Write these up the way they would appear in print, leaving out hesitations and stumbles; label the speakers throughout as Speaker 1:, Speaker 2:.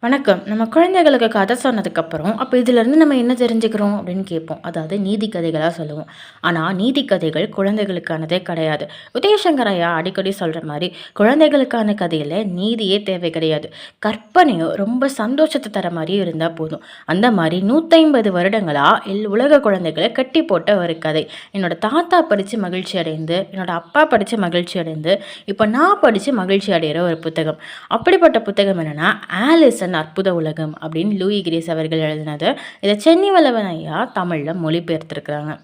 Speaker 1: வணக்கம். நம்ம குழந்தைகளுக்கு கதை சொன்னதுக்கப்புறம், அப்போ இதிலேருந்து நம்ம என்ன தெரிஞ்சுக்கிறோம் அப்படின்னு கேட்போம். அதாவது நீதி கதைகளா சொல்லுவோம். ஆனா, நீதி கதைகள் குழந்தைகளுக்கானதே கிடையாது. உதயசங்கர் ஐயா அடிக்கடி சொல்ற மாரி, குழந்தைகளுக்கான கதையில நீதியே தேவை கிடையாது. கற்பனையும் ரொம்ப சந்தோஷத்த தர மாரியும் இருந்தா போதும். அந்த மாரி 150 வருடங்களா உலக குழந்தைகள கட்டி போட்ட ஒரு கதை. என்னோட தாத்தா படிச்சு மகிழ்ச்சி அடைந்து, என்னோட அப்பா படிச்சு மகிழ்ச்சி அடைந்து, இப்போ நான் படிச்சு மகிழ்ச்சி அடையிற ஒரு புத்தகம். அப்படிப்பட்ட புத்தகம் என்னன்னா, ஆலிஸ் அற்புத உலகம் அப்படின்னு லூயி கிரேஸ் அவர்கள் எழுதினது. இதை சென்னிவளவன் ஐயா தமிழில் மொழிபெயர்த்திருக்கிறாங்க.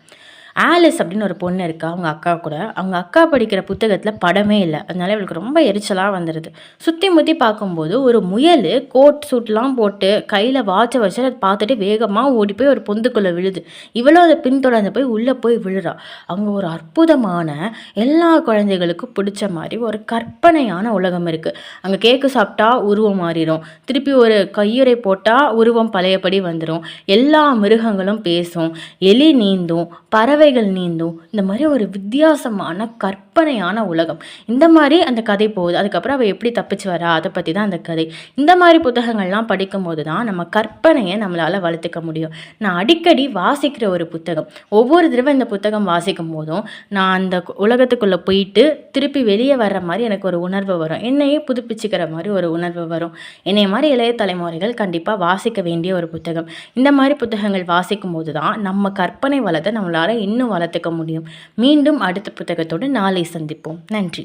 Speaker 1: ஆலிஸ் அப்படின்னு ஒரு பொண்ணு இருக்கா அவங்க அக்கா கூட. அவங்க அக்கா படிக்கிற புத்தகத்தில் படமே இல்லை. அதனால இவளுக்கு ரொம்ப எரிச்சலாக வந்துடுது. சுற்றி முற்றி பார்க்கும்போது ஒரு முயல் கோட் சூட்லாம் போட்டு கையில் வாட்சை வச்சு அதை பார்த்துட்டு வேகமாக ஓடி போய் ஒரு பொந்துக்குள்ளே விழுது. இவளும் அதை பின்தொடர்ந்து போய் உள்ளே போய் விழுறா. அவங்க ஒரு அற்புதமான எல்லா குழந்தைகளுக்கும் பிடிச்ச மாதிரி ஒரு கற்பனையான உலகம் இருக்குது. அங்கே கேக்கு சாப்பிட்டா உருவம் மாறிடும். திருப்பி ஒரு கையுறை போட்டால் உருவம் பழையபடி வந்துடும். எல்லா மிருகங்களும் பேசும். எலி நீந்தும், பறவைகள் நீந்தும். இந்த மாதிரி ஒரு வித்தியாசமான கற்பனையான உலகம். இந்த மாதிரி அந்த கதை போகுது. அதுக்கப்புறம் அவள் எப்படி தப்பிச்சு வரா அதை பற்றி தான் அந்த கதை. இந்த மாதிரி புத்தகங்கள்லாம் படிக்கும்போது தான் நம்ம கற்பனையை நம்மளால் வளர்த்துக்க முடியும். நான் அடிக்கடி வாசிக்கிற ஒரு புத்தகம். ஒவ்வொரு தடவை இந்த புத்தகம் வாசிக்கும் போதும் நான் அந்த உலகத்துக்குள்ளே போயிட்டு திருப்பி வெளியே வர்ற மாதிரி எனக்கு ஒரு உணர்வு வரும். என்னையே புதுப்பிச்சுக்கிற மாதிரி ஒரு உணர்வு வரும். என்னைய மாதிரி இளைய தலைமுறைகள் கண்டிப்பாக வாசிக்க வேண்டிய ஒரு புத்தகம். இந்த மாதிரி புத்தகங்கள் வாசிக்கும் போது தான் நம்ம கற்பனை வளத்தை நம்மளால் இன்னும் வளர்த்துக்க முடியும். மீண்டும் அடுத்த புத்தகத்தோடு நாளை சந்திப்போம். நன்றி.